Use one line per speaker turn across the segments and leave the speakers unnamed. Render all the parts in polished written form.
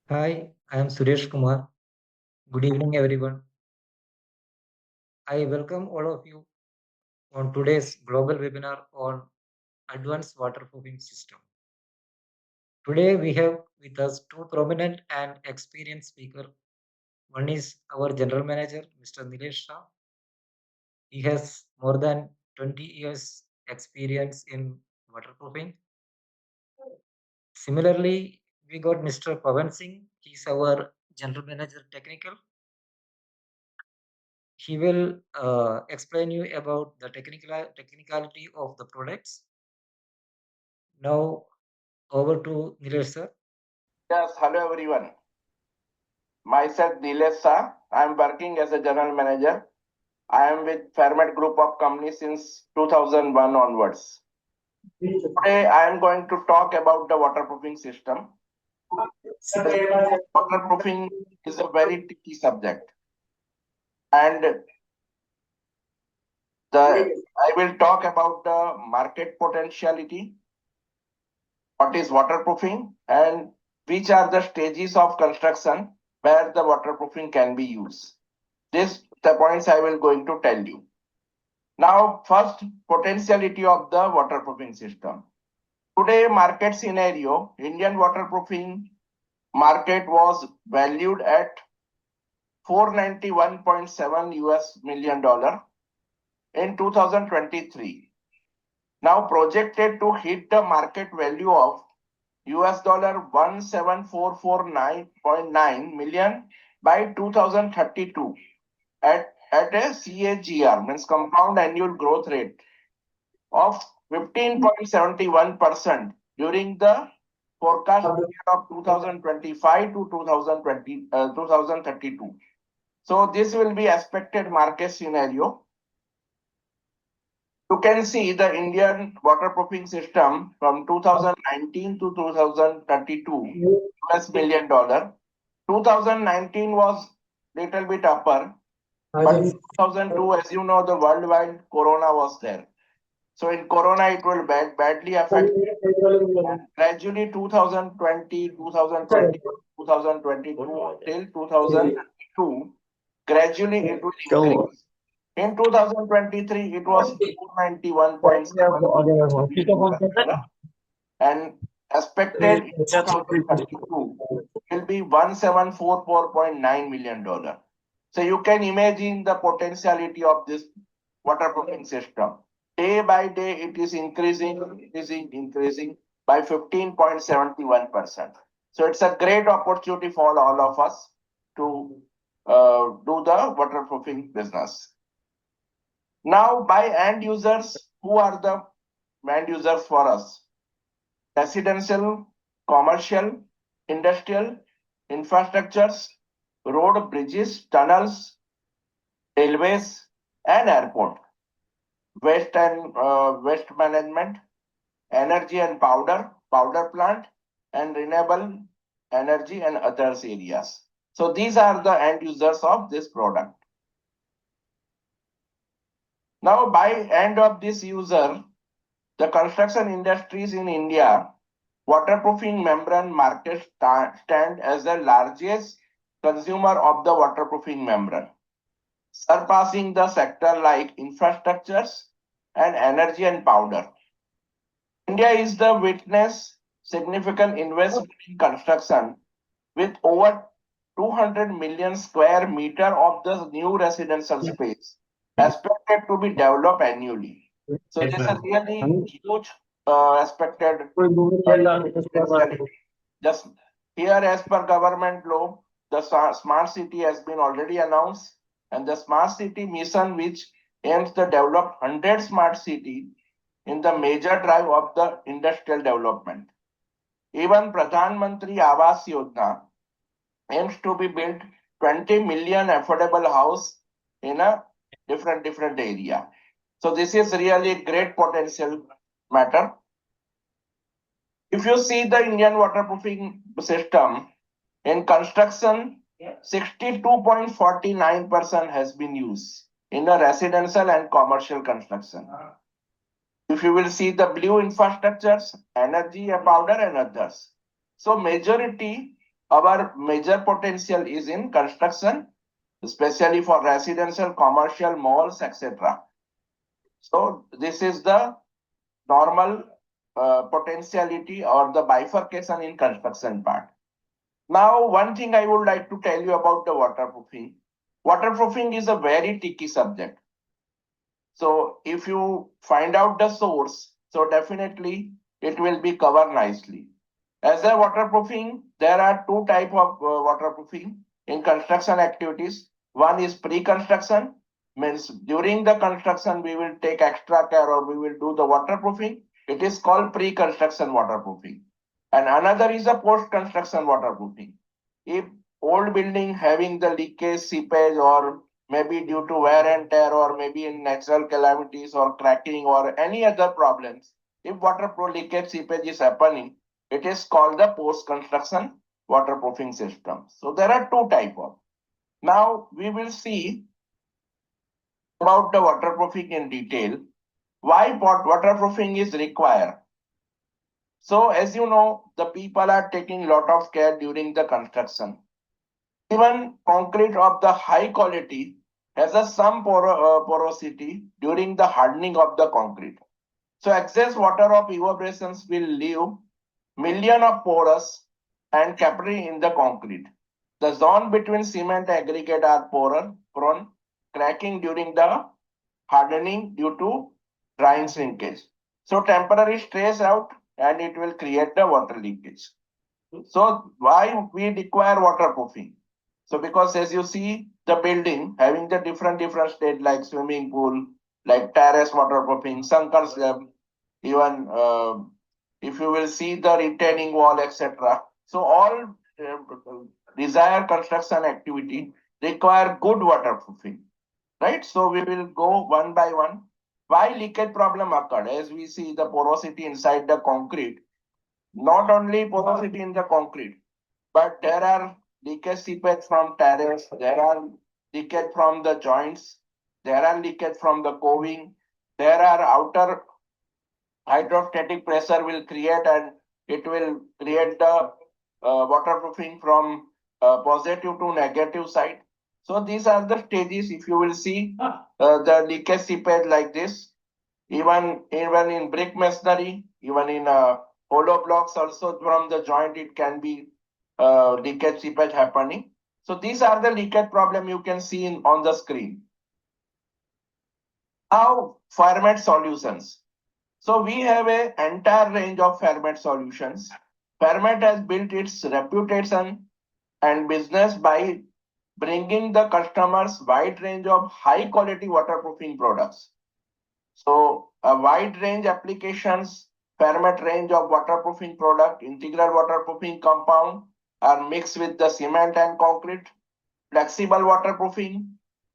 Hi, I am Suresh Kumar. Good evening, everyone. I welcome all of you on today's global webinar on advanced waterproofing system. Today we have with us two prominent and experienced speakers. One is our General Manager, Mr. Nilesh Shah. He has more than 20 years experience in waterproofing. Similarly, we got Mr. Pavan Singh. He's our General Manager Technical. He will explain you about the technicality of the products. Now over to Nilesh sir.
Yes, hello everyone. Myself Nilesh Shah. I am working as a general manager. I am with Fairmate Group of companies since 2001 onwards. Today I am going to talk about the waterproofing system. Waterproofing is a very tricky subject, and I will talk about the market potentiality, what is waterproofing, and which are the stages of construction where the waterproofing can be used. These the points I will going to tell you. Now, first, potentiality of the waterproofing system. Today, market scenario, Indian waterproofing market was valued at 491.7 US million dollar in 2023. Now projected to hit the market value of US dollar 17449.9 million by 2032 at a CAGR, means compound annual growth rate of 15.71% during the forecast period of 2025 to 2032. So this will be expected market scenario. You can see the Indian waterproofing system from 2019 to 2032 US million dollar. 2019 was little bit upper, but 2002, as you know, the worldwide corona was there. So in corona, it will badly affect. Gradually 2020, 2020, 2022 till 2002, gradually it will increase. In 2023, it was 491.7 and expected in 2032 will be $1744.9 million. So you can imagine the potentiality of this waterproofing system. Day by day, it is increasing by 15.71%. So it's a great opportunity for all of us to do the waterproofing business. Now, by end users, who are the end users for us? Residential, commercial, industrial, infrastructures, road, bridges, tunnels, railways, and airport, waste management, energy and powder plant, and renewable energy and others areas. So these are the end users of this product. Now, by end of this user, the construction industries in India, waterproofing membrane market stand as the largest consumer of the waterproofing membrane, surpassing the sector like infrastructures and energy and powder. India is the witness significant investment in construction with over 200 million square meter of the new residential space expected to be developed annually. So this is really huge expected potentiality. Just here, as per government law, the smart city has been already announced, and the smart city mission, which aims to develop 100 smart city in the major drive of the industrial development. Even Pradhan Mantri Awas Yojana aims to be built 20 million affordable house in a different area. So this is really a great potential matter. If you see the Indian waterproofing system in construction, 62.49% has been used in the residential and commercial construction. If you will see the blue infrastructures, energy, powder and others. So majority our major potential is in construction, especially for residential, commercial, malls, etc. So this is the normal potentiality or the bifurcation in construction part. Now, one thing I would like to tell you about the waterproofing. Waterproofing is a very tricky subject. So if you find out the source, so definitely it will be covered nicely. As a waterproofing, there are two type of waterproofing in construction activities. One is pre-construction, means during the construction we will take extra care or we will do the waterproofing. It is called pre-construction waterproofing. And another is a post-construction waterproofing. If old building having the leakage, seepage, or maybe due to wear and tear, or maybe in natural calamities or cracking or any other problems, if water leakage, seepage is happening, it is called the post-construction waterproofing system. So there are two type of. Now we will see about the waterproofing in detail. Why waterproofing is required? So as you know, the people are taking lot of care during the construction. Even concrete of the high quality has a some porosity during the hardening of the concrete. So excess water of evaporations will leave million of pores and capillary in the concrete. The zone between cement and aggregate are prone cracking during the hardening due to drying shrinkage. So temporary stress out and it will create the water leakage. So why we require waterproofing? So because as you see the building having the different state like swimming pool, like terrace waterproofing, sunken slab, even if you will see the retaining wall, etc. So all desired construction activity require good waterproofing, right? So we will go one by one. Why leakage problem occurred? As we see the porosity inside the concrete, not only porosity in the concrete, but there are leakage seepage from terrace, there are leakage from the joints, there are leakage from the coving, there are outer hydrostatic pressure will create and it will create the waterproofing from positive to negative side. So these are the stages. If you will see the leakage seepage like this, even in brick masonry, even in hollow blocks also from the joint, it can be leakage seepage happening. So these are the leakage problem you can see on the screen. Now, Fairmate solutions. So we have an entire range of Fairmate solutions. Fairmate has built its reputation and business by bringing the customers wide range of high quality waterproofing products. So a wide range applications, Fairmate range of waterproofing product, integral waterproofing compound are mixed with the cement and concrete, flexible waterproofing,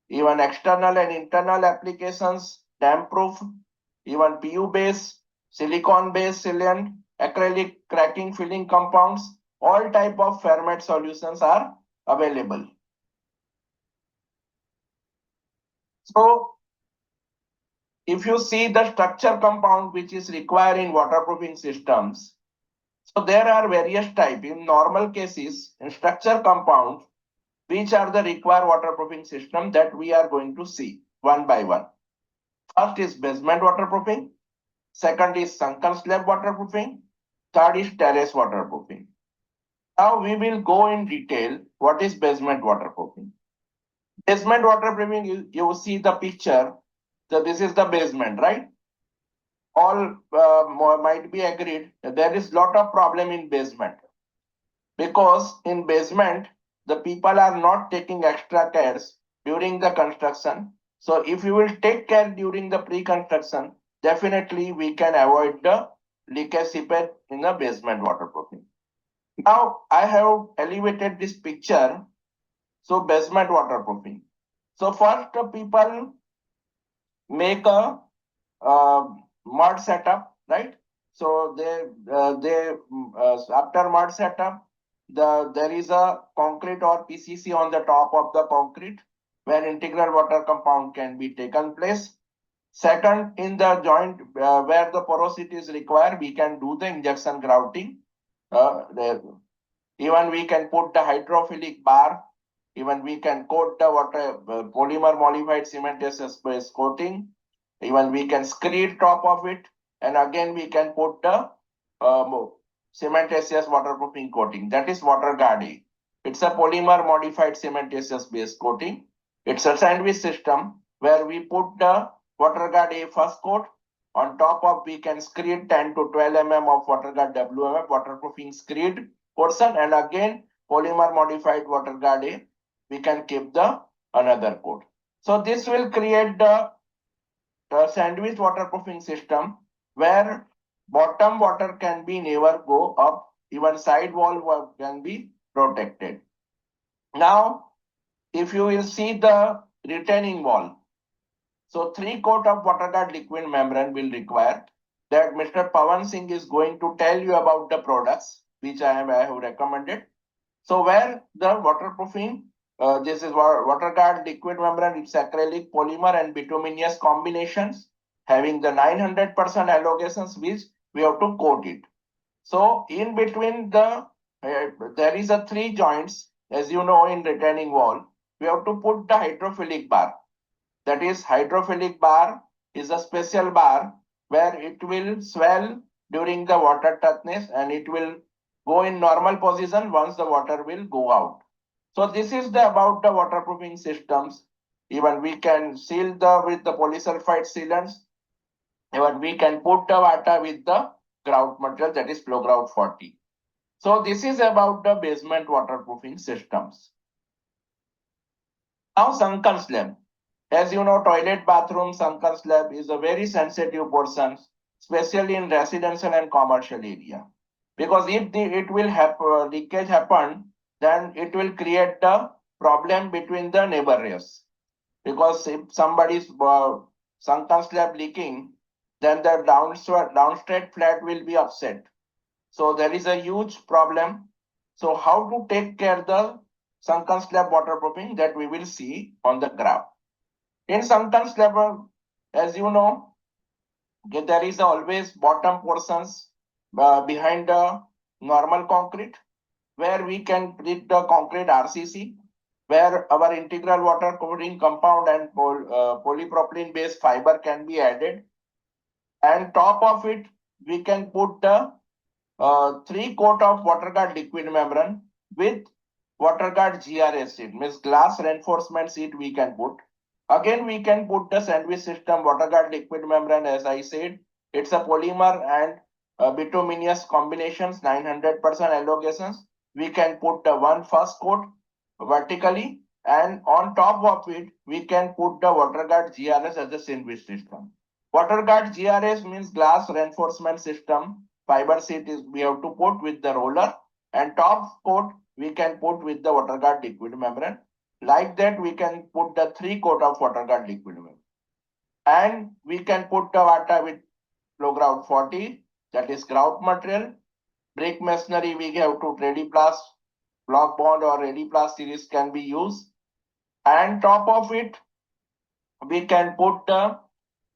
even external and internal applications, damp proof, even PU base, silicon based sealant, acrylic cracking filling compounds, all type of Fairmate solutions are available. So if you see the structure compound which is required in waterproofing systems, so there are various types. In normal cases, in structure compound, which are the required waterproofing system that we are going to see one by one. First is basement waterproofing. Second is sunken slab waterproofing. Third is terrace waterproofing. Now we will go in detail what is basement waterproofing. Basement waterproofing, you see the picture. So this is the basement, right? All might be agreed that there is lot of problem in basement because in basement the people are not taking extra cares during the construction. So if you will take care during the pre-construction, definitely we can avoid the leakage seepage in the basement waterproofing. Now I have elevated this picture. So basement waterproofing. So first people make a mud setup, right? So after mud setup, there is a concrete or PCC on the top of the concrete where integral water compound can be taken place. Second, in the joint where the porosity is required, we can do the injection grouting. Even we can put the hydrophilic bar. Even we can coat the water polymer modified cementitious base coating. Even we can screed top of it, and again we can put the cementitious waterproofing coating. That is water guard A. It's a polymer modified cementitious base coating. It's a sandwich system where we put the water guard A first coat. On top of we can screed 10 to 12 mm of water guard WMF waterproofing screed portion, and again polymer modified water guard A, we can keep the another coat. So this will create the sandwich waterproofing system where bottom water can be never go up, even side wall can be protected. Now, if you will see the retaining wall, so 3 coat of water guard liquid membrane will require. That Mr. Pavan Singh is going to tell you about the products which I have recommended. So where the waterproofing, this is water guard liquid membrane, it's acrylic, polymer and bituminous combinations having the 900% allogations which we have to coat it. So in between the, there is a 3 joints, as you know, in retaining wall, we have to put the hydrophilic bar. That is, hydrophilic bar is a special bar where it will swell during the water toughness and it will go in normal position once the water will go out. So this is the about the waterproofing systems. Even we can seal the with the polysulfide sealants. Even we can put the water with the grout material, that is flow grout 40. So this is about the basement waterproofing systems. Now sunken slab. As you know, toilet bathroom sunken slab is a very sensitive portion, especially in residential and commercial area. Because if it will have leakage happen, then it will create the problem between the neighbors. Because if somebody's sunken slab leaking, then the downstairs flat will be upset. So there is a huge problem. So how to take care the sunken slab waterproofing, that we will see on the graph. In sunken slab, as you know, there is always bottom portions behind the normal concrete where we can put the concrete RCC, where our integral water covering compound and polypropylene based fiber can be added. And top of it, we can put the 3 coat of water guard liquid membrane with water guard GRS sheet, means glass reinforcement sheet we can put. Again, we can put the sandwich system water guard liquid membrane, as I said. It's a polymer and bituminous combinations, 900% allogations. We can put the one first coat vertically, and on top of it, we can put the water guard GRS as a sandwich system. Water guard GRS means glass reinforcement system. Fiber sheet is we have to put with the roller, and top coat we can put with the water guard liquid membrane. Like that, we can put the 3 coat of water guard liquid membrane. And we can put the water with flow grout 40, that is grout material. Brick masonry, we have to ready blast, block bond or ready blast series can be used. And top of it, we can put the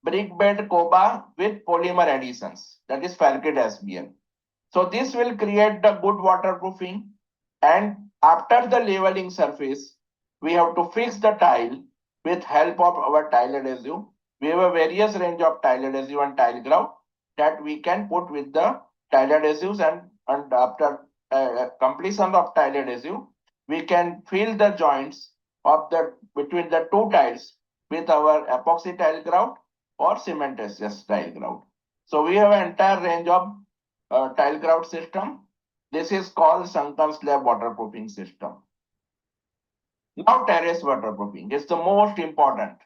brick bed coba with polymer additions, that is Fairmate SBL. So this will create the good waterproofing. And after the leveling surface, we have to fix the tile with help of our tile adhesive. We have a various range of tile adhesive and tile grout that we can put with the tile adhesives, and after completion of tile adhesive, we can fill the joints of the between the 2 tiles with our epoxy tile grout or cementitious tile grout. So we have an entire range of tile grout system. This is called sunken slab waterproofing system. Now terrace waterproofing is the most important.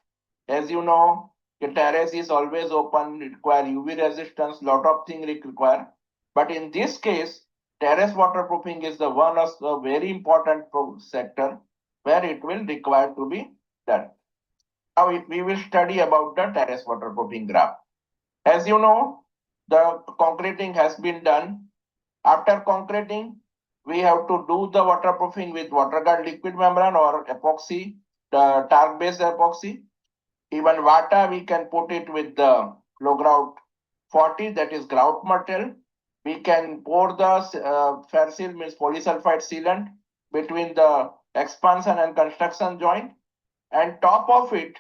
As you know, the terrace is always open, require UV resistance, lot of things require. But in this case, terrace waterproofing is the one of the very important sector where it will require to be done. Now we will study about the terrace waterproofing graph. As you know, the concreting has been done. After concreting, we have to do the waterproofing with water guard liquid membrane or epoxy, the talc based epoxy. Even water, we can put it with the flow grout 40, that is grout material. we can pour the Fairseal means polysulfide sealant between the expansion and construction joint, and top of it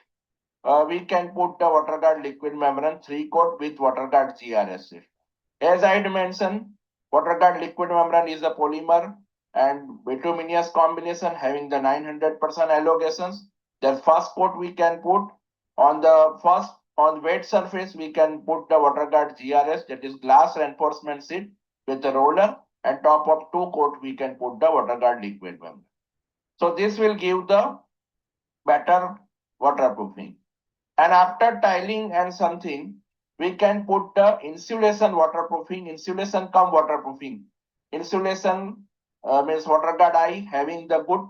we can put the WaterGuard liquid membrane 3-coat with WaterGuard GRS. As I had mentioned, WaterGuard liquid membrane is a polymer and bituminous combination having the 900% allogations. The first coat we can put on the first on wet surface, we can put the WaterGuard GRS, that is glass reinforcement sheet with a roller, and top of 2-coat we can put the WaterGuard liquid membrane. So this will give the better waterproofing. And after tiling and something, we can put the insulation waterproofing, insulation cum waterproofing. Insulation means WaterGuard I having the good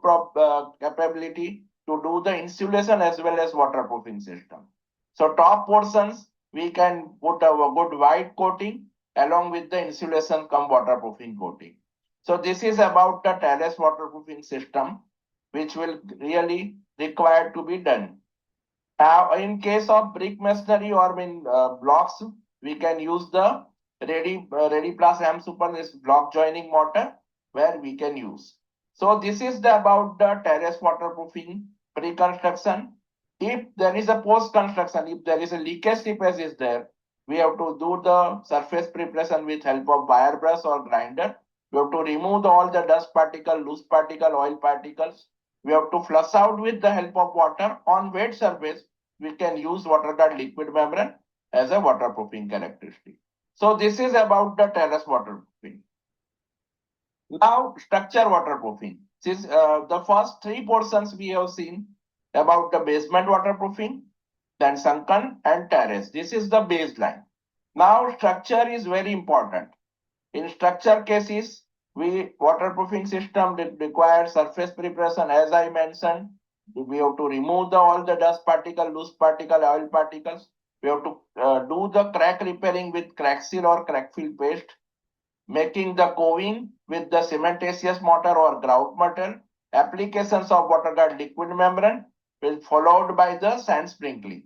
capability to do the insulation as well as waterproofing system. So top portions, we can put a good white coating along with the insulation cum waterproofing coating. So this is about the terrace waterproofing system, which will really require to be done. In case of brick masonry or blocks, we can use the ready plus M super this block joining mortar where we can use. So this is about the terrace waterproofing pre-construction. If there is a post-construction, if there is a leakage slippage is there, we have to do the surface preparation with help of wire brush or grinder. We have to remove all the dust particle, loose particle, oil particles. We have to flush out with the help of water. On wet surface, we can use WaterGuard liquid membrane as a waterproofing characteristic. So this is about the terrace waterproofing. Now structure waterproofing. Since the first 3 portions we have seen about the basement waterproofing, then sunken and terrace. This is the baseline. Now structure is very important. In structure cases, waterproofing system requires surface preparation. As I mentioned, we have to remove all the dust particle, loose particle, oil particles. We have to do the crack repairing with crack seal or crack fill paste, making the coving with the cementitious mortar or grout material, applications of WaterGuard liquid membrane will followed by the sand sprinkling.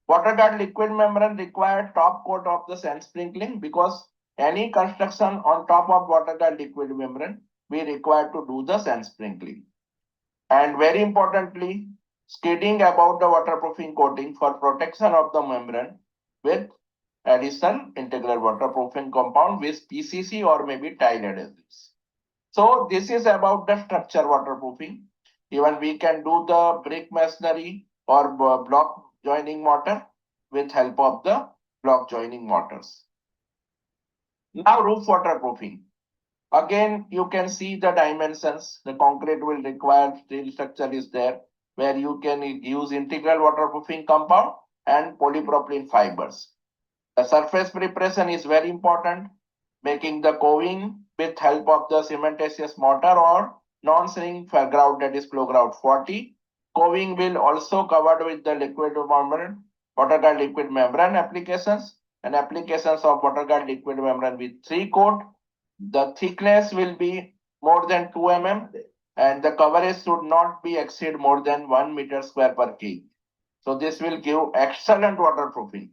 WaterGuard liquid membrane required top coat of the sand sprinkling because any construction on top of WaterGuard liquid membrane, we require to do the sand sprinkling. And very importantly, skidding about the waterproofing coating for protection of the membrane with additional integral waterproofing compound with PCC or maybe tile adhesives. So this is about the structure waterproofing. Even we can do the brick masonry or block joining mortar with help of the block joining mortars. Now roof waterproofing. Again, you can see the dimensions. The concrete will require steel structure is there where you can use integral waterproofing compound and polypropylene fibers. The surface preparation is very important, making the coving with help of the cementitious mortar or non-shrink grout, that is flow grout 40. Coving will also covered with the liquid membrane, WaterGuard liquid membrane applications and applications of WaterGuard liquid membrane with 3-coat. The thickness will be more than 2 mm and the coverage should not be exceed more than 1 meter square per kg. So this will give excellent waterproofing.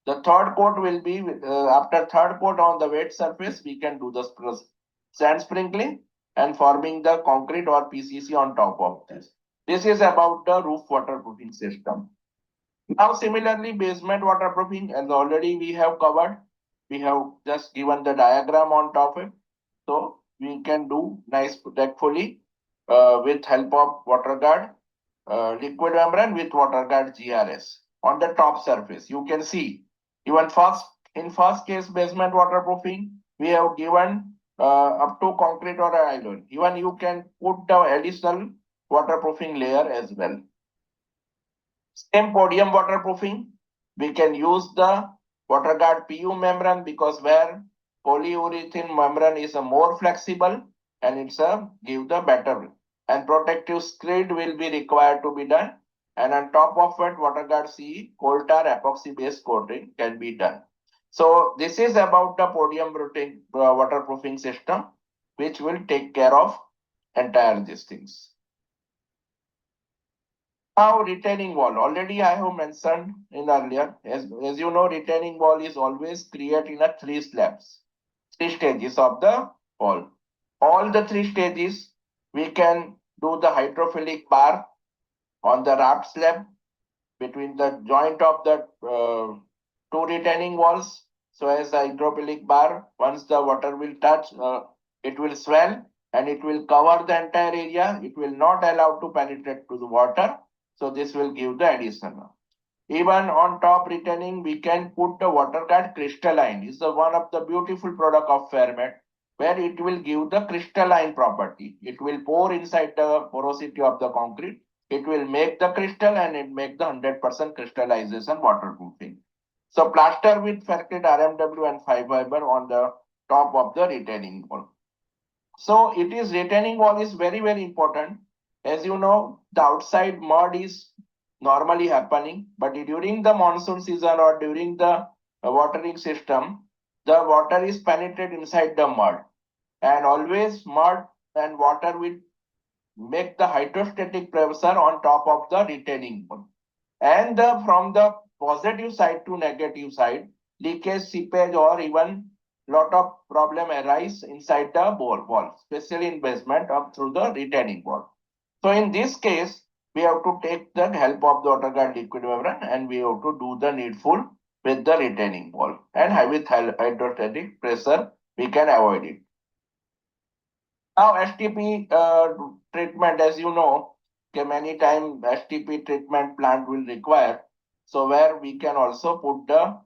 The third coat will be after third coat on the wet surface, we can do the sand sprinkling and forming the concrete or PCC on top of this. This is about the roof waterproofing system. Now similarly, basement waterproofing, as already we have covered, we have just given the diagram on top of it. So we can do nice tactfully with help of WaterGuard liquid membrane with WaterGuard GRS on the top surface. You can see even in first case basement waterproofing, we have given up to concrete or iron. Even you can put the additional waterproofing layer as well. Same podium waterproofing, we can use the WaterGuard PU membrane because where polyurethane membrane is a more flexible and it's a give the better and protective screed will be required to be done. And on top of it, WaterGuard C coal tar epoxy based coating can be done. So this is about the podium waterproofing system, which will take care of entire these things. Now retaining wall, already I have mentioned in earlier, as you know, retaining wall is always created in a 3 slabs. three stages of the wall. All the three stages, we can do the hydrophilic bar on the raft slab between the joint of the two retaining walls. So as the hydrophilic bar, once the water will touch, it will swell and it will cover the entire area. It will not allow to penetrate to the water. So this will give the additional. Even on top retaining, we can put the water guard crystalline. It's the one of the beautiful product of Fairmate, where it will give the crystalline property. It will pour inside the porosity of the concrete. It will make the crystal and it make the 100% crystallization waterproofing. So plaster with factored RMW and fiber on the top of the retaining wall. So it is retaining wall is very, very important. As you know, the outside mud is normally happening, but during the monsoon season or during the watering system, the water is penetrated inside the mud, and always mud and water will make the hydrostatic pressure on top of the retaining wall. And from the positive side to negative side, leakage, seepage, or even lot of problem arise inside the wall, especially in basement or through the retaining wall. So in this case, we have to take the help of the water guard liquid membrane and we have to do the needful with the retaining wall. And with hydrostatic pressure, we can avoid it. Now STP treatment, as you know, many times STP treatment plant will require. So where we can also put the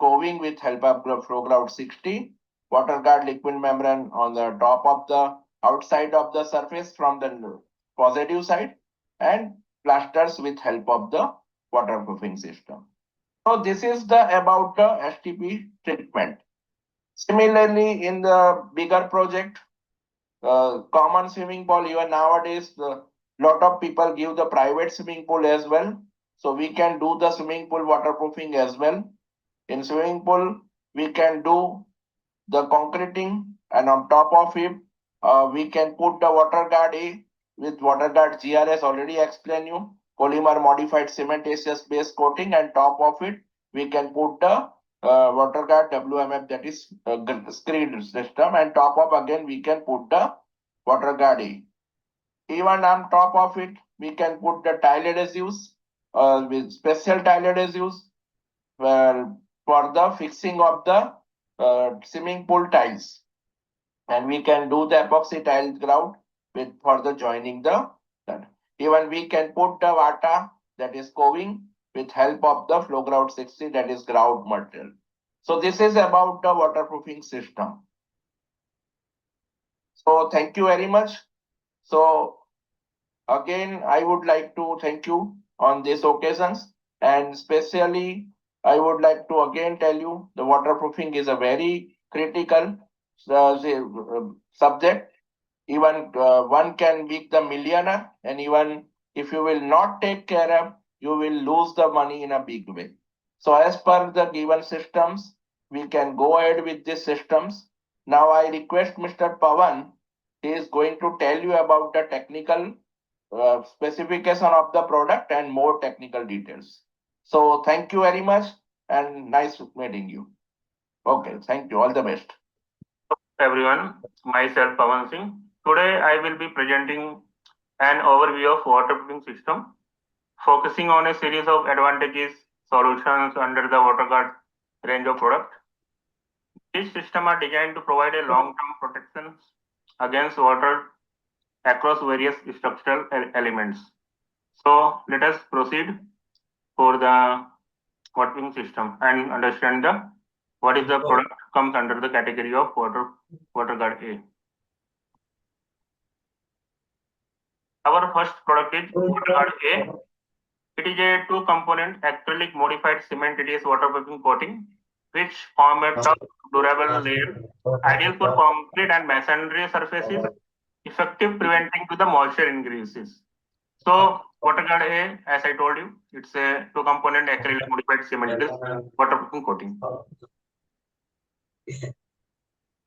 coving with help of the flow grout 60, water guard liquid membrane on the top of the outside of the surface from the positive side, and plasters with help of the waterproofing system. So this is the about the STP treatment. Similarly, in the bigger project, common swimming pool, even nowadays, lot of people give the private swimming pool as well. So we can do the swimming pool waterproofing as well. In swimming pool, we can do the concreting, and on top of it, we can put the water guard A with water guard GRS, already explained you, polymer modified cementitious base coating, and top of it, we can put the water guard WMF, that is screen system, and top of again we can put the water guard A. Even on top of it, we can put the tile adhesives with special tile adhesives for the fixing of the swimming pool tiles. And we can do the epoxy tile grout with for the joining the that. Even we can put the vata, that is coving, with help of the flow grout 60, that is grout material. So this is about the waterproofing system. So thank you very much. So again, I would like to thank you on these occasions, and especially I would like to again tell you the waterproofing is a very critical subject. Even one can be the millionaire, and even if you will not take care of, you will lose the money in a big way. So as per the given systems, we can go ahead with these systems. Now I request Mr. Pavan, he is going to tell you about the technical specification of the product and more technical details. So thank you very much and nice meeting you. Okay, thank you. All the best.
Everyone, myself Pavan Singh. Today I will be presenting an overview of waterproofing system, focusing on a series of advantages, solutions under the WaterGuard range of products. These systems are designed to provide a long-term protection against water across various structural elements. So let us proceed for the waterproofing system and understand the what is the product comes under the category of WaterGuard A. Our first product is WaterGuard A. It is a two-component acrylic modified cementitious waterproofing coating, which form a tough, durable layer, ideal for concrete and masonry surfaces, effective preventing to the moisture increases. So WaterGuard A, as I told you, it's a two-component acrylic modified cementitious waterproofing coating.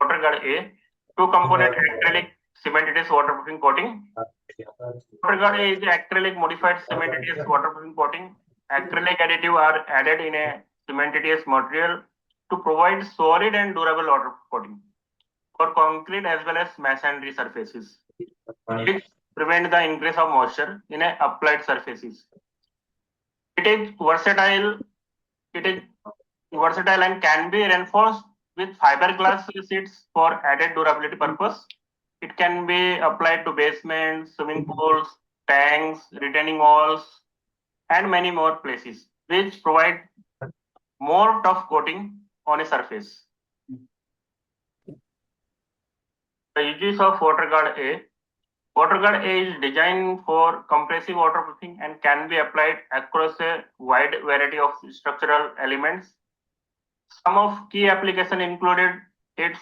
WaterGuard A, two-component acrylic cementitious waterproofing coating. WaterGuard A is the acrylic modified cementitious waterproofing coating. Acrylic additive are added in a cementitious material to provide solid and durable water coating for concrete as well as masonry surfaces, which prevent the increase of moisture in a applied surfaces. It is versatile. It is versatile and can be reinforced with fiberglass sheets for added durability purpose. It can be applied to basements, swimming pools, tanks, retaining walls, and many more places, which provide more tough coating on a surface. The uses of WaterGuard A. WaterGuard A is designed for compressive waterproofing and can be applied across a wide variety of structural elements. Some of key application included its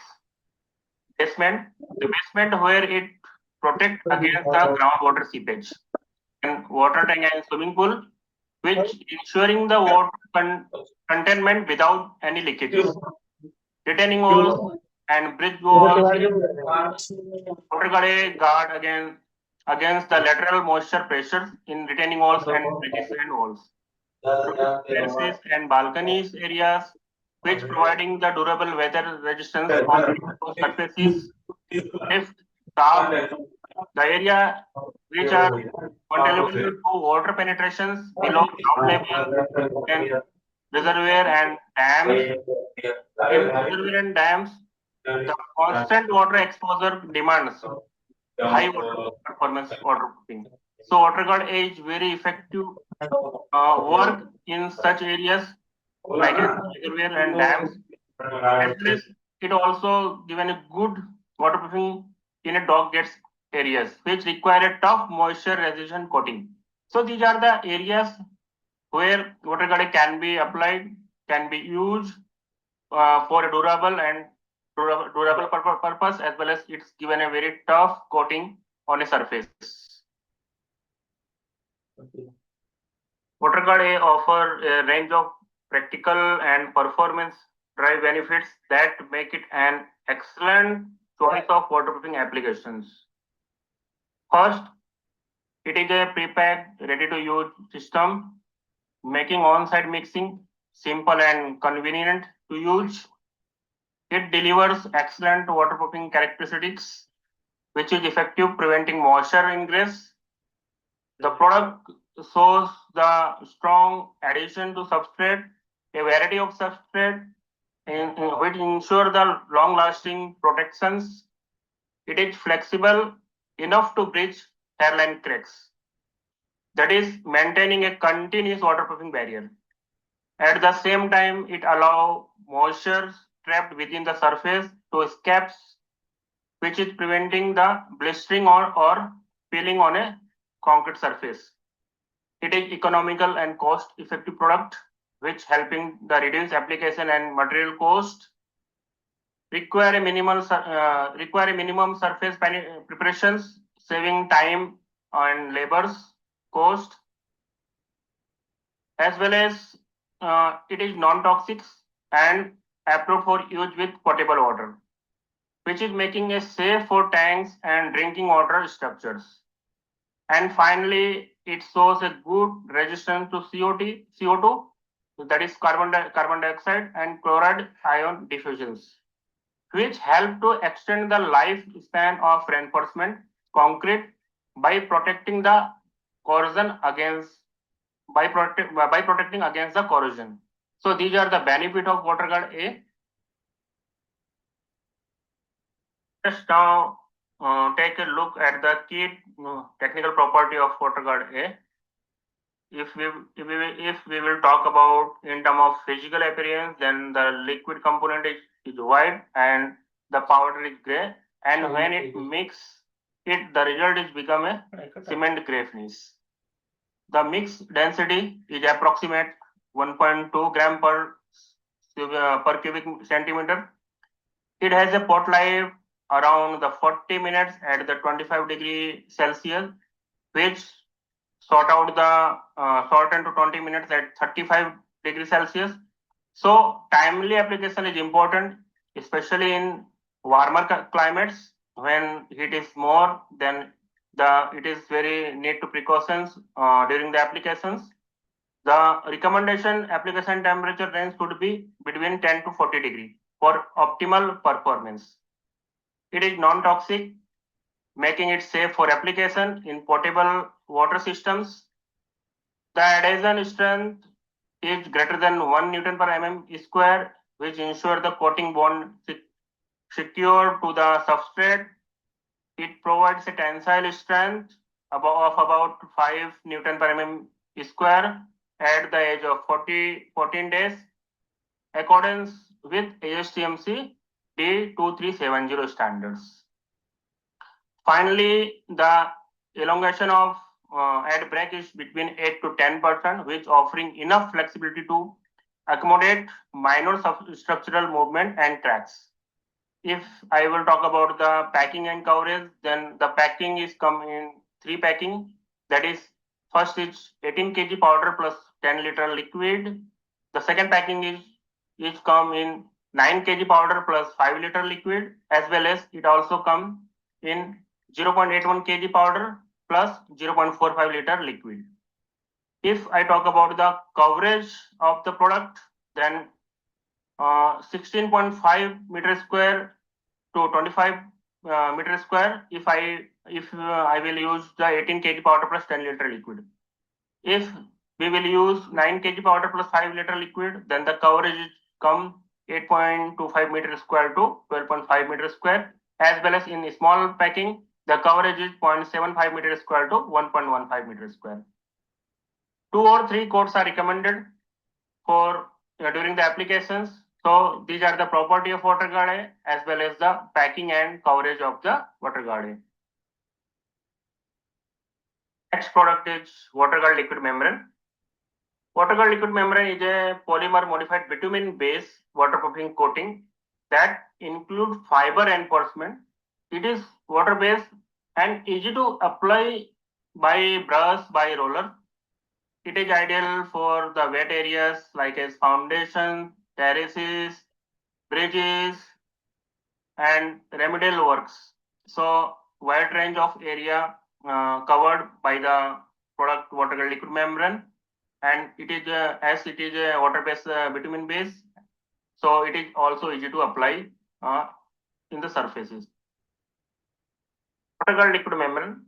the basement where it protect against the groundwater seepage, and water tank and swimming pool, which ensuring the water containment without any leakages. Retaining walls and bridge walls, water guard against the lateral moisture pressures in retaining walls and bridges and walls. Terraces and balconies areas, which providing the durable weather resistance on surfaces. If top, the area which are vulnerable to water penetrations below ground level and reservoir and dams. In reservoir and dams, the constant water exposure demands high water performance waterproofing. So WaterGuard A is very effective work in such areas like reservoir and dams. As well as it also given a good waterproofing in a dog gates areas which require a tough moisture resistant coating. So these are the areas where WaterGuard can be applied, can be used for a durable purpose, as well as it's given a very tough coating on a surface. WaterGuard A offer a range of practical and performance drive benefits that make it an excellent choice of waterproofing applications. First, it is a pre-packed, ready-to-use system, making on-site mixing simple and convenient to use. It delivers excellent waterproofing characteristics, which is effective preventing moisture ingress. The product shows the strong addition to substrate, a variety of substrate, which ensure the long-lasting protections. It is flexible enough to bridge hairline cracks. That is maintaining a continuous waterproofing barrier. At the same time, it allows moisture trapped within the surface to escape, which is preventing the blistering or peeling on a concrete surface. It is economical and cost-effective product, which helping the reduce application and material cost. Require a minimum surface preparations, saving time and labors cost, as well as it is non-toxic and approved for use with potable water, which is making it safe for tanks and drinking water structures. And finally, it shows a good resistance to CO2, that is carbon dioxide and chloride ion diffusions, which help to extend the lifespan of reinforcement concrete by protecting the corrosion against by protecting against the corrosion. So these are the benefit of WaterGuard A. Let's now take a look at the key technical property of WaterGuard A. If we will talk about in terms of physical appearance, then the liquid component is white and the powder is gray, and when it mix it, the result is become a cement gray finish. The mix density is approximate 1.2 gram per cubic centimeter. It has a pot life around the 40 minutes at the 25°C, which shorten to 20 minutes at 35°C. So timely application is important, especially in warmer climates when heat is more. Then it is very need to precautions during the applications. The recommendation application temperature range should be between 10 to 40 degrees for optimal performance. It is non-toxic, making it safe for application in portable water systems. The adhesion strength is greater than 1 Newton per mm square, which ensure the coating bond secure to the substrate. It provides a tensile strength of about 5 Newton per mm square at the age of 14 days, accordance with ASTMC D2370 standards. Finally, the elongation of at break is between 8 to 10%, which offering enough flexibility to accommodate minor structural movement and cracks. If I will talk about the packing and coverage, then the packing is come in 3 packing. That is, first is 18 kg powder plus 10-liter liquid. The second packing is come in 9 kg powder plus 5-liter liquid, as well as it also come in 0.81 kg powder plus 0.45-liter liquid. If I talk about the coverage of the product, then 16.5 meter square to 25 meter square if I will use the 18 kg powder plus 10-liter liquid. If we will use 9 kg powder plus 5-liter liquid, then the coverage is come 8.25 meter square to 12.5 meter square, as well as in small packing, the coverage is 0.75 meter square to 1.15 meter square. 2 or 3 coats are recommended for during the applications. So these are the property of water guard as well as the packing and coverage of the water guard. Next product is water guard liquid membrane. Water guard liquid membrane is a polymer modified bitumen based waterproofing coating that include fiber reinforcement. It is water based and easy to apply by brush, by roller. It is ideal for the wet areas like as foundation, terraces, bridges, and remedial works. So wide range of area covered by the product water guard liquid membrane, and it is as it is a water-based bitumen base, so it is also easy to apply in the surfaces. Water guard liquid membrane,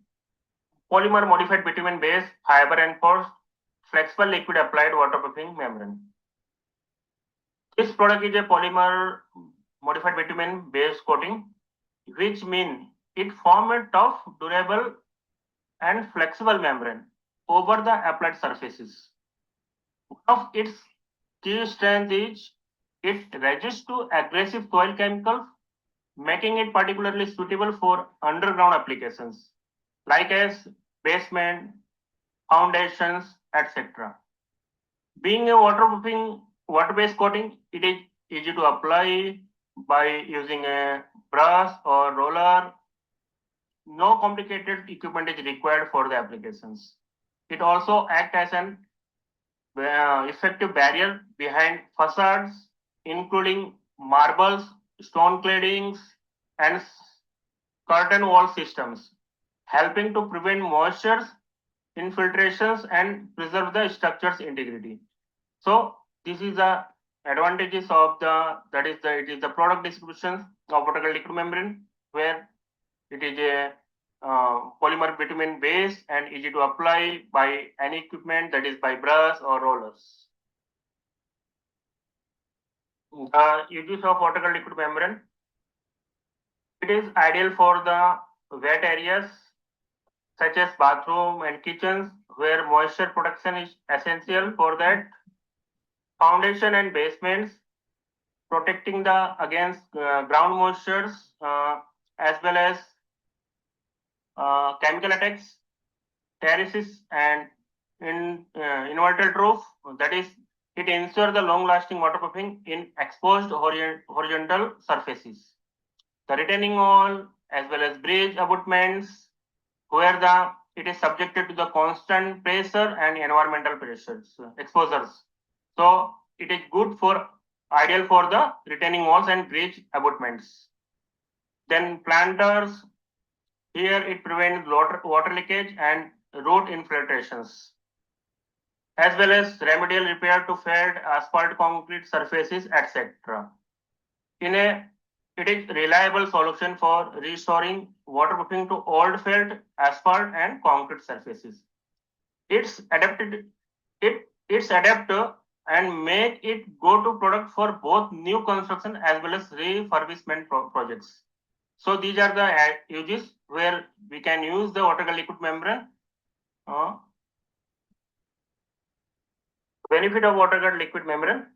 polymer modified bitumen base, fiber reinforced, flexible liquid applied waterproofing membrane. This product is a polymer modified bitumen based coating, which means it forms a tough, durable, and flexible membrane over the applied surfaces. One of its key strength is it resists to aggressive soil chemicals, making it particularly suitable for underground applications like as basement, foundations, etc. Being a waterproofing water-based coating, it is easy to apply by using a brush or roller. No complicated equipment is required for the applications. It also acts as an effective barrier behind facades, including marbles, stone claddings, and curtain wall systems, helping to prevent moisture infiltrations and preserve the structure's integrity. So this is the advantages of it is the product description of water guard liquid membrane, where it is a polymer bitumen base and easy to apply by any equipment, that is by brush or rollers. The uses of water guard liquid membrane. It is ideal for the wet areas such as bathroom and kitchens where moisture protection is essential for that. Foundation and basements, protecting the against ground moistures as well as chemical attacks. Terraces and in inverted roof, that is, it ensures the long-lasting waterproofing in exposed horizontal surfaces. The retaining wall as well as bridge abutments, where it is subjected to the constant pressure and environmental pressures exposures. So it is good for ideal for the retaining walls and bridge abutments. Then planters, here it prevents water leakage and root infiltrations. as well as remedial repair to failed asphalt concrete surfaces, etc. In a It is reliable solution for restoring waterproofing to old failed asphalt and concrete surfaces. It's adapted it's adapter and make it go-to product for both new construction as well as refurbishment projects. So these are the uses where we can use the water liquid membrane. Uh, Benefit of water liquid membrane.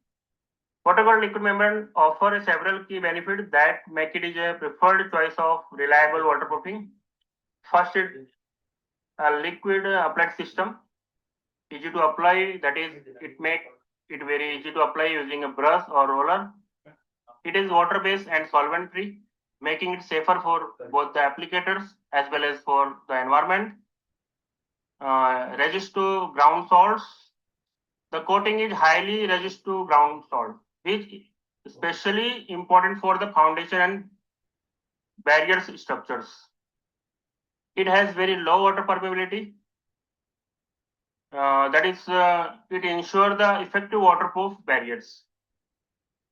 Water liquid membrane offers several key benefits that make it is a preferred choice of reliable waterproofing. First, it a liquid applied system, easy to apply. That is, it make it very easy to apply using a brush or roller. It is water based and solvent free, making it safer for both the applicators as well as for the environment. Resist to ground salts. The coating is highly resist to ground salt, which is especially important for the foundation and barriers structures. It has very low water permeability. It ensures the effective waterproof barriers.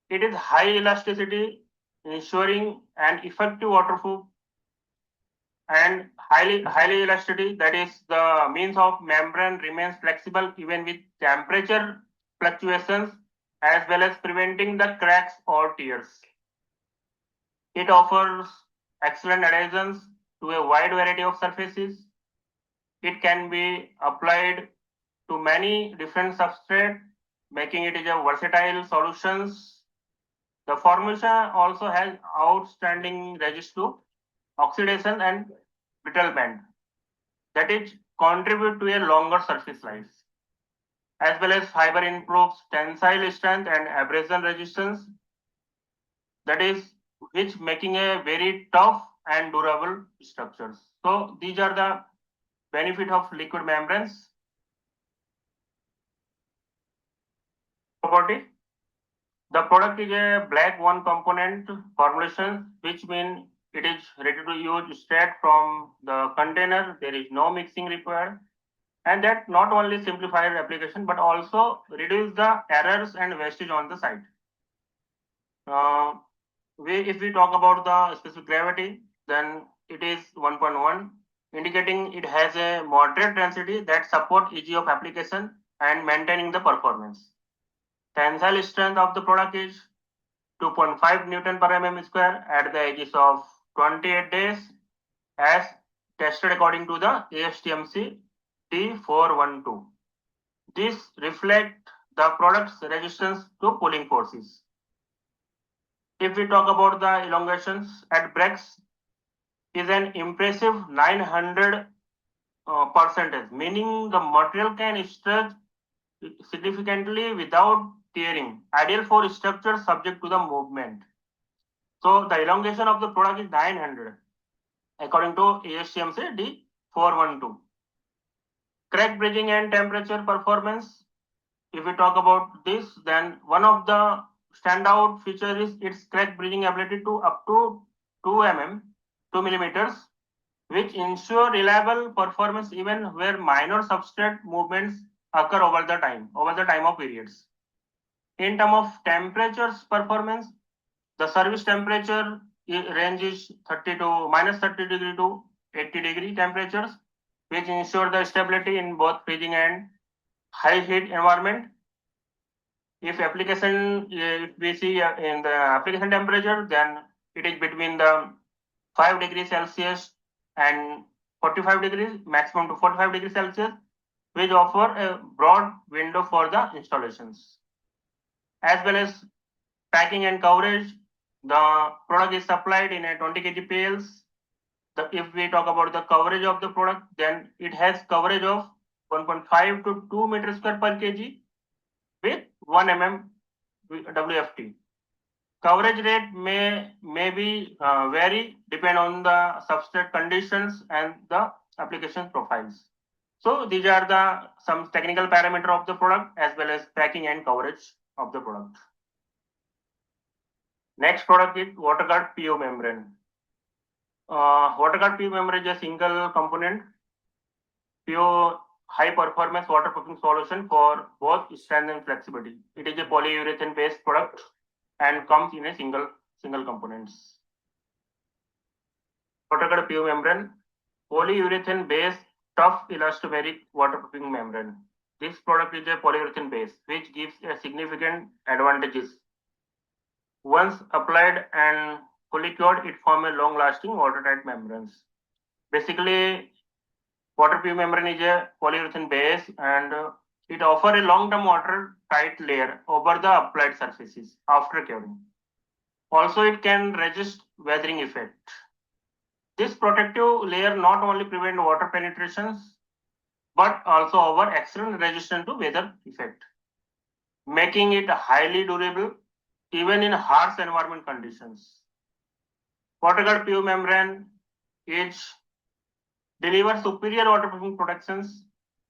It is high elasticity, ensuring an effective waterproof and highly elasticity. That is the means of membrane remains flexible even with temperature fluctuations, as well as preventing the cracks or tears. It offers excellent adhesions to a wide variety of surfaces. It can be applied to many different substrates, making it a versatile solutions. The formulation also has outstanding resist to oxidation and brittlement, that is contribute to a longer surface life, as well as fiber improves tensile strength and abrasion resistance, that is which making a very tough and durable structures. So these are the benefit of liquid membranes. Property. The product is a black one component formulation, which means it is ready to use straight from the container. There is no mixing required, and that not only simplifies application but also reduce the errors and wastage on the site. Uh, if we talk about the specific gravity, then it is 1.1, indicating it has a moderate density that support ease of application and maintaining the performance. Tensile strength of the product is 2.5 Newton per mm square at the edges of 28 days as tested according to the ASTMC T412. This reflects the product's resistance to pulling forces. If we talk about the elongations at breaks, is an impressive 900 percentage, meaning the material can stretch significantly without tearing, ideal for structures subject to the movement. So the elongation of the product is 900 according to ASTMC D412. Crack bridging and temperature performance. If we talk about this, then one of the standout feature is its crack bridging ability to up to 2 millimeters, which ensure reliable performance even where minor substrate movements occur over the time of periods. In terms of temperatures performance, the service temperature range is 30 to minus 30 degree to 80-degree temperatures, which ensure the stability in both freezing and high heat environment. If we see in the application temperature, then it is between the 5 degrees Celsius and 45 degrees, maximum to 45 degrees Celsius, which offer a broad window for the installations. As well as packing and coverage, the product is supplied in a 20 kg pails. If we talk about the coverage of the product, then it has coverage of 1.5 to 2 meters square per kg with 1 mm WFT. Coverage rate may be vary depend on the substrate conditions and the application profiles. So these are the some technical parameter of the product as well as packing and coverage of the product. Next product is WaterGuard PU membrane. WaterGuard PU membrane is a single component PU high performance waterproofing solution for both strength and flexibility. It is a polyurethane based product and comes in a single components. Waterguard PU membrane, polyurethane based tough elastomeric waterproofing membrane. This product is a polyurethane base which gives a significant advantages. Once applied and fully cured, it forms a long lasting watertight membranes. Basically, waterproof membrane is a polyurethane base and it offers a long-term water-tight layer over the applied surfaces after curing. Also, it can resist weathering effect. This protective layer not only prevent water penetrations but also offer excellent resistance to weather effect, making it highly durable even in harsh environment conditions. WaterGuard PU membrane is delivers superior waterproofing protections,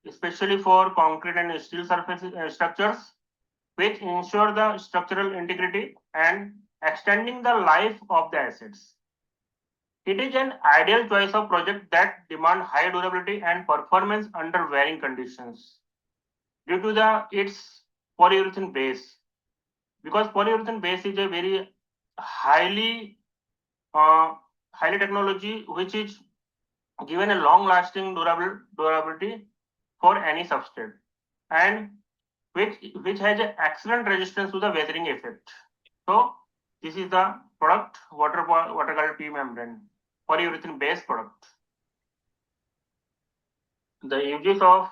especially for concrete and steel surfaces structures, which ensure the structural integrity and extending the life of the assets. It is an ideal choice of project that demand high durability and performance under varying conditions due to its polyurethane base. Because polyurethane base is a very highly uh, highly technology which is given a long lasting durability for any substrate and which has an excellent resistance to the weathering effect. So this is the product water P membrane polyurethane based product. The uses of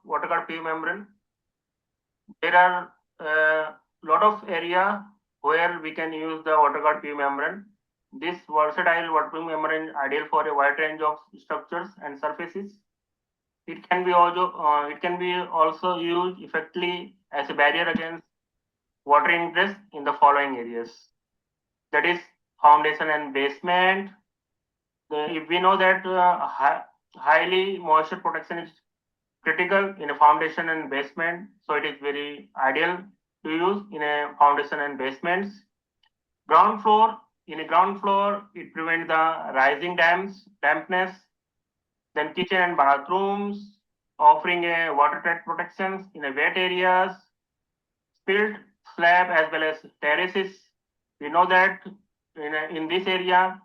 water P membrane. There are a lot of area where we can use the water P membrane. This versatile waterproofing membrane is ideal for a wide range of structures and surfaces. It can be also used effectively as a barrier against water ingress in the following areas. That is foundation and basement. If we know that highly moisture protection is critical in a foundation and basement, so it is very ideal to use in a foundation and basements. Ground floor. In a ground floor, it prevents the rising dampness. Then kitchen and bathrooms, offering a watertight protections in a wet areas, spilled slab as well as terraces. We know that in this area,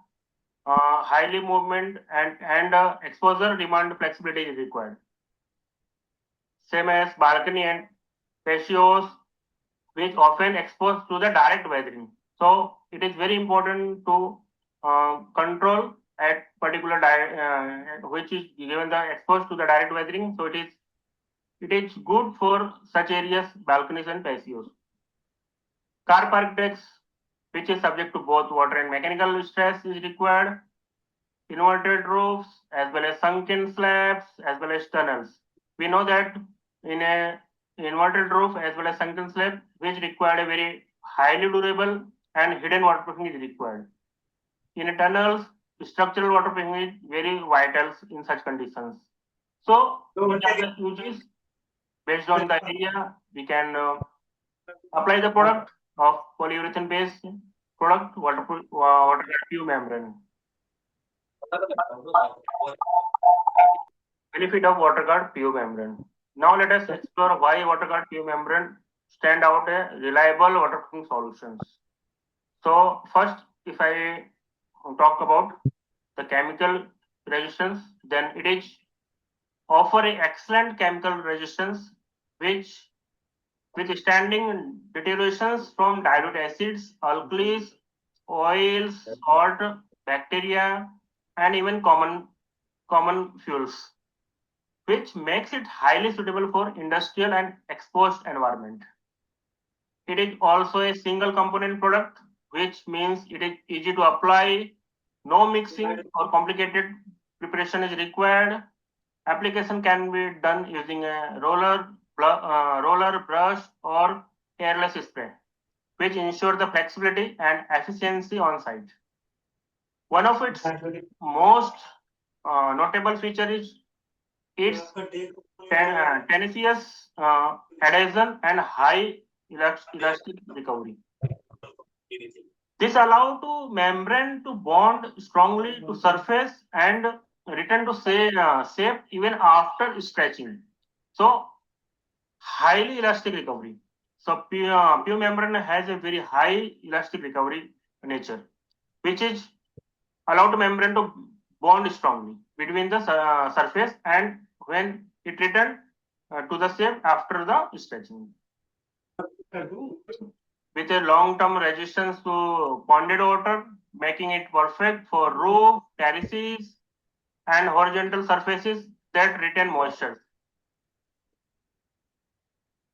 highly movement and exposure demand flexibility is required. Same as balcony and patios, which often exposed to the direct weathering. So it is very important to control at particular which is given the exposed to the direct weathering. So it is good for such areas, balconies and patios. Car park decks, which is subject to both water and mechanical stress, is required. Inverted roofs as well as sunken slabs as well as tunnels. We know that in a inverted roof as well as sunken slab, which required a very highly durable and hidden waterproofing is required. In a tunnels, structural waterproofing is very vital in such conditions. So, uses based on the area, we can apply the product of polyurethane based product water membrane. Benefit of WaterGuard PU membrane. Now let us explore why WaterGuard PU membrane stand out a reliable waterproofing solutions. So first, if I talk about the chemical resistance, then it is offering excellent chemical resistance which withstanding deteriorations from dilute acids, alkalis, oils, salt, bacteria, and even common fuels, which makes it highly suitable for industrial and exposed environment. It is also a single component product, which means it is easy to apply, no mixing or complicated preparation is required. Application can be done using a roller, brush, or airless spray, which ensure the flexibility and efficiency on site. One of its most notable feature is its tenacious adhesion and high elastic recovery. This allows to membrane to bond strongly to surface and return to say shape even after stretching. So highly elastic recovery. So PU membrane has a very high elastic recovery nature, which is allowed membrane to bond strongly between the surface and when it return to the shape after the stretching. With a long-term resistance to ponded water, making it perfect for roof, terraces, and horizontal surfaces that retain moisture.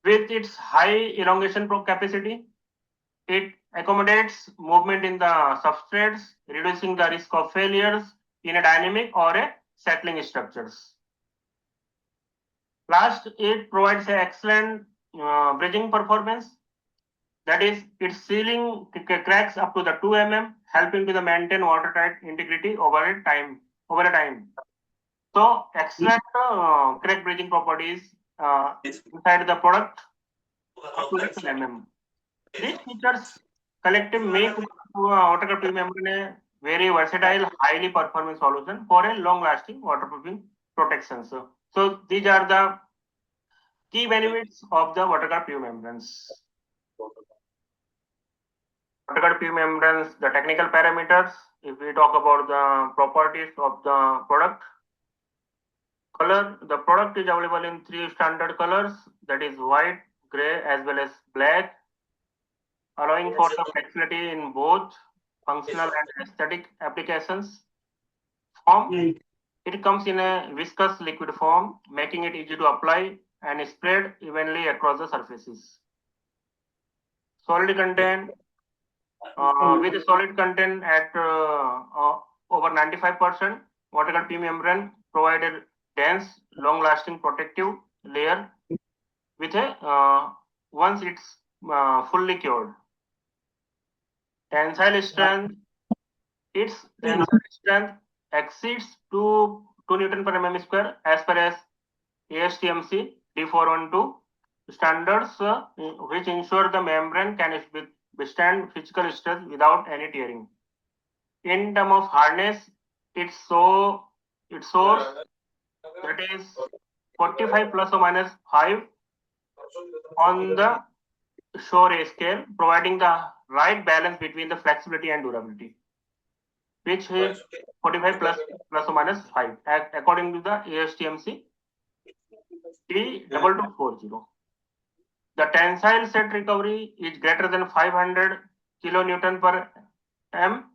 With its high elongation capacity, it accommodates movement in the substrates, reducing the risk of failures in a dynamic or a settling structures. Last, it provides an excellent bridging performance. That is, its sealing cracks up to the 2 mm, helping to the maintain watertight integrity over a time. So, excellent crack bridging properties inside the product up to the 2 mm. These features collective make watercraft membrane a very versatile, highly performing solution for a long-lasting waterproofing protection. So these are the key benefits of the watercraft membranes. Watercraft membranes, the technical parameters. If we talk about the properties of the product, color, the product is available in 3 standard colors, that is white, gray, as well as black, allowing for the flexibility in both functional and aesthetic applications. Form, it comes in a viscous liquid form, making it easy to apply and spread evenly across the surfaces. Solid content, with a solid content at over 95%, water P membrane provided dense, long-lasting protective layer with a once it's fully cured. Tensile strength, its tensile strength exceeds 2 Newton per mm square as per as ASTMC D412 standards, which ensure the membrane can withstand physical stress without any tearing. In terms of hardness, it soars, that is 45 plus or minus 5 on the Shore scale, providing the right balance between the flexibility and durability, which is 45 plus or minus 5 according to the ASTMC D2240. The tensile set recovery is greater than 500 kilonewton per m,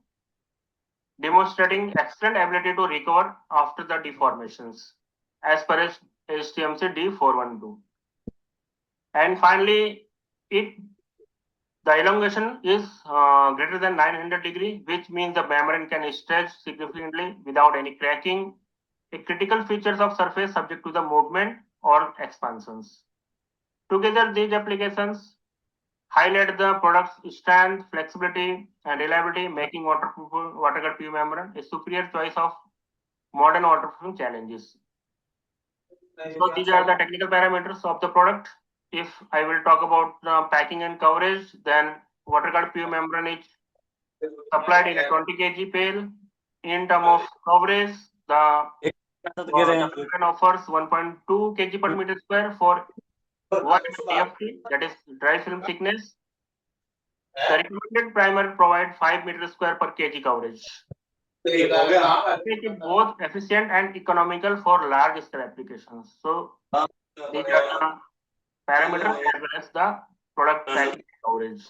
demonstrating excellent ability to recover after the deformations as per ASTMC D412. And finally, the elongation is greater than 900 degree, which means the membrane can stretch significantly without any cracking. A critical features of surface subject to the movement or expansions. Together, these applications highlight the product's strength, flexibility, and reliability, making waterguard PU membrane a superior choice of modern waterproofing challenges. So these are the technical parameters of the product. If I will talk about the packing and coverage, then waterguard PU membrane is supplied in a 20 kg pail. In terms of coverage, the membrane offers 1.2 kg per meter square for 1 DFT, that is dry film thickness. The recommended primer provides 5 meter square per kg coverage. It is both efficient and economical for large scale applications. So these are the parameters as well as the product packing coverage.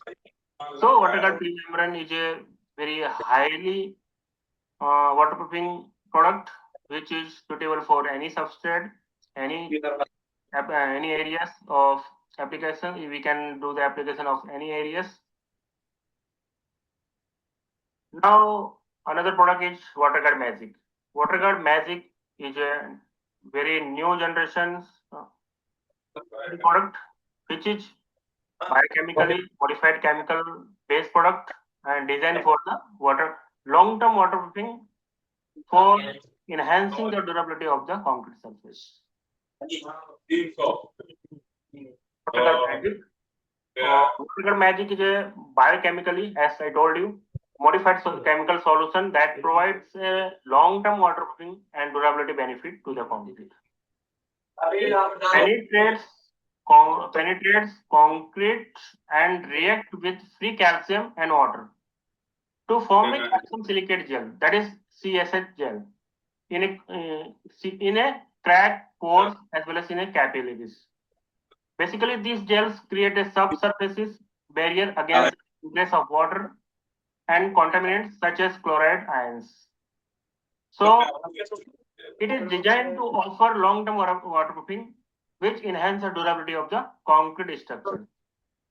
So waterguard PU membrane is a very highly waterproofing product which is suitable for any substrate, any areas of application. We can do the application of any areas. Now another product is WaterGuard Magic. WaterGuard Magic is a very new generation product which is biochemically modified chemical based product and designed for the long-term waterproofing for enhancing the durability of the concrete surface. WaterGuard Magic is a biochemically, as I told you, modified chemical solution that provides a long-term waterproofing and durability benefit to the concrete. It penetrates concrete and react with free calcium and water to form a calcium silicate gel, that is CSH gel, in a crack, pores as well as in a capillaries. Basically, these gels create a subsurface barrier against ingress of water and contaminants such as chloride ions. So, it is designed to offer long-term waterproofing, which enhance the durability of the concrete structure.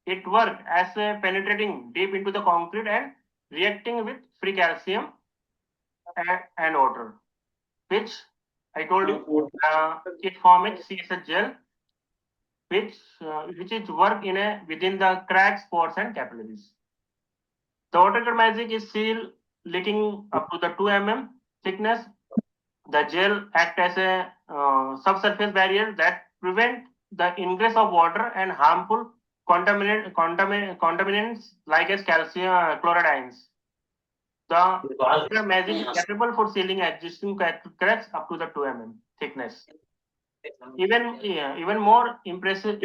It works as a penetrating deep into the concrete and reacting with free calcium and water, which I told you it forms CSH gel, which is work within the cracks, pores, and capillaries. The water magic is seal leaking up to the 2 mm thickness. The gel act as a subsurface barrier that prevent the ingress of water and harmful contaminants like as calcium chloride ions. The water magic is capable for sealing existing cracks up to the 2 mm thickness. Even more impressive,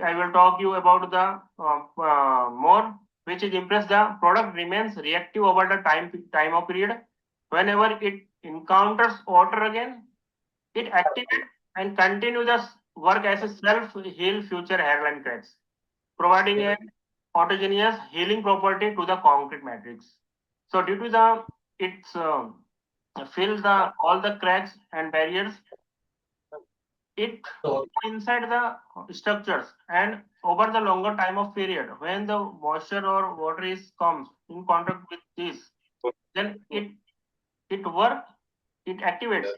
I will talk you about the more, which is impressed. The product remains reactive over the time of period. Whenever it encounters water again, it activates and continues the work as a self-heal future hairline cracks, providing a autogenous healing property to the concrete matrix. So due to the it's fill the all the cracks and barriers, it inside the structures, and over the longer time of period when the moisture or water is comes in contact with this, then it activates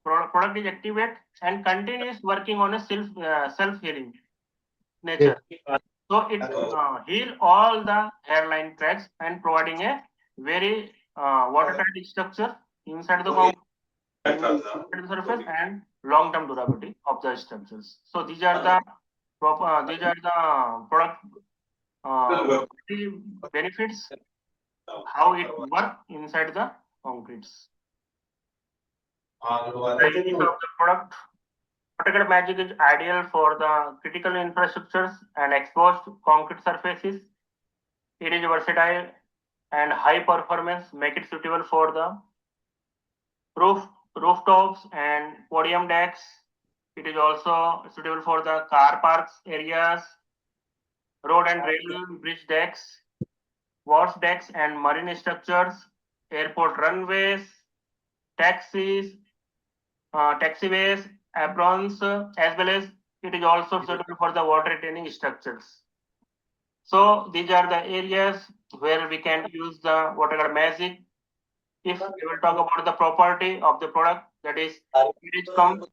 product is activate and continues working on a self healing nature. So it heal all the hairline cracks and providing a very watertight structure inside the surface and long-term durability of the structures. So these are the product benefits, how it work inside the concretes. Practice of the product. Particle magic is ideal for the critical infrastructures and exposed concrete surfaces. It is versatile and high performance, make it suitable for the rooftops and podium decks. It is also suitable for the car parks areas, road and rail bridge decks, wharf decks and marine structures, airport runways, taxis, taxiways, aprons, as well as it is also suitable for the water retaining structures. So these are the areas where we can use the water magic. If we will talk about the property of the product, that is it is color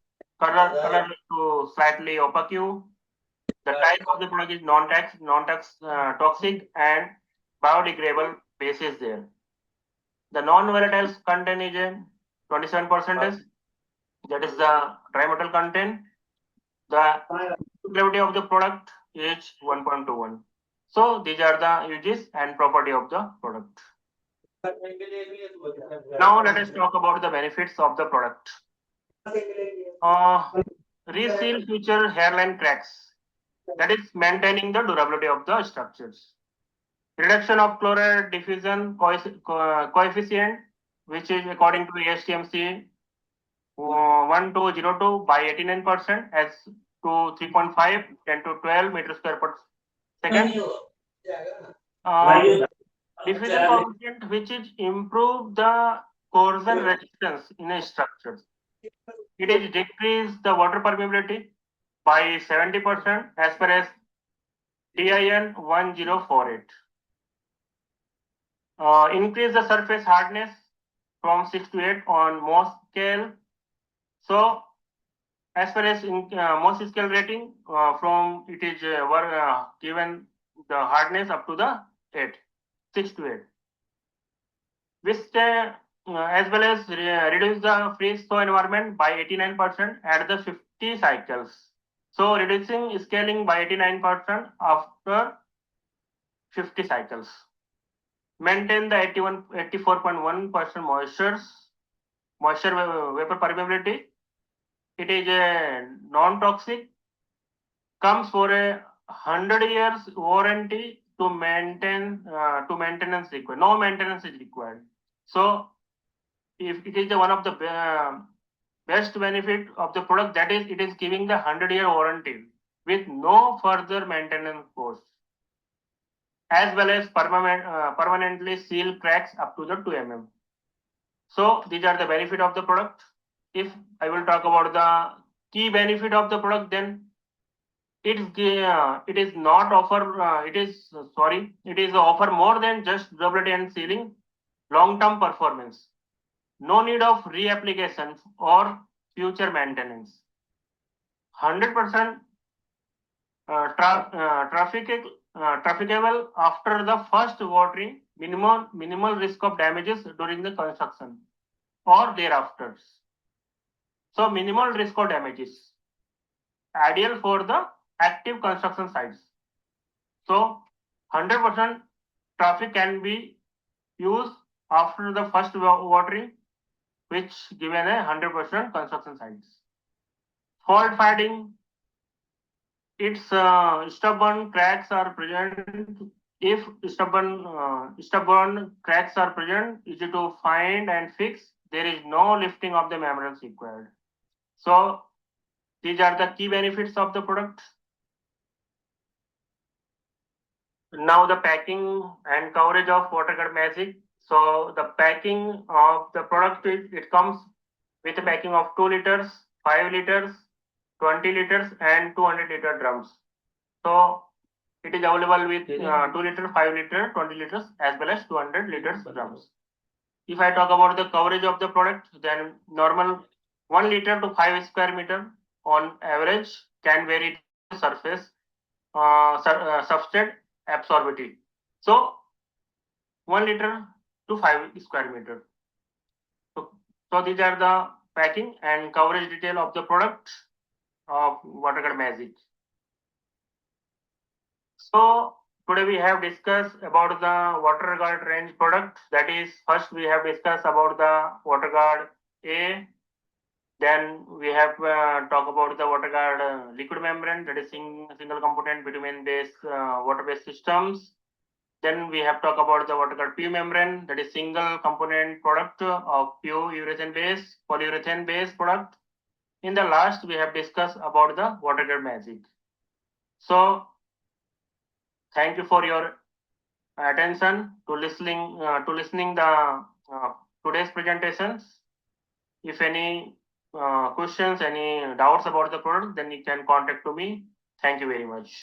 to slightly opaque. The type of the product is toxic and biodegradable basis there. The non-volatiles content is a 27%. That is the dry metal content. The gravity of the product is 1.21. So these are the uses and property of the product. Now let us talk about the benefits of the product. Reseal future hairline cracks. That is maintaining the durability of the structures. Reduction of chloride diffusion coefficient, which is according to ASTMC 1202 by 89% as to 3.5, 10 to 12 meters square per second. Diffusion coefficient, which is improve the corrosion resistance in a structure. It is decrease the water permeability by 70% as per as DIN 1048. Increase the surface hardness from 6 to 8 on Mohs scale. So as far as Mohs scale rating, from it is given the hardness up to the 8, 6 to 8. Which as well as reduce the freeze thaw environment by 89% at the 50 cycles. So reducing scaling by 89% after 50 cycles. maintain the 84.1% moisture vapor permeability. It is a non-toxic, comes for a 100 years warranty to maintenance required. No maintenance is required. So if it is one of the best benefit of the product, that is it is giving the 100-year warranty with no further maintenance cost, as well as permanently seal cracks up to the 2 mm. So these are the benefit of the product. If I will talk about the key benefit of the product, then it is not offer it is offer more than just durability and sealing, long-term performance. No need of reapplications or future maintenance. 100% trafficable after the first watering, minimal risk of damages during the construction or thereafter. So minimal risk of damages, ideal for the active construction sites. So 100% traffic can be used after the first watering, which given a 100% construction sites. Fault finding, its stubborn cracks are present. If stubborn cracks are present, easy to find and fix. There is no lifting of the membranes required. So these are the key benefits of the product. Now the packing and coverage of WaterGuard Magic. So the packing of the product, it comes with a packing of 2 liters, 5 liters, 20 liters and 200-liter drums. So it is available with 2 liter, 5 liter, 20 liters as well as 200 liters drums. If I talk about the coverage of the product, then normal 1 liter to 5 square meter on average can vary to surface substrate absorbability. So 1 liter to 5 square meter. So these are the packing and coverage detail of the product of WaterGuard Magic. So today we have discussed about the WaterGuard range product. That is, first we have discussed about the WaterGuard A. Then we have talk about the WaterGuard liquid membrane, that is single component bitumen based water based systems. Then we have talked about the WaterGuard PU membrane, that is single component product of PU urethane based, polyurethane based product. In the last, we have discussed about the WaterGuard Magic. So thank you for your attention to listening the today's presentations. If any questions, any doubts about the product, then you can contact to me. Thank you very much.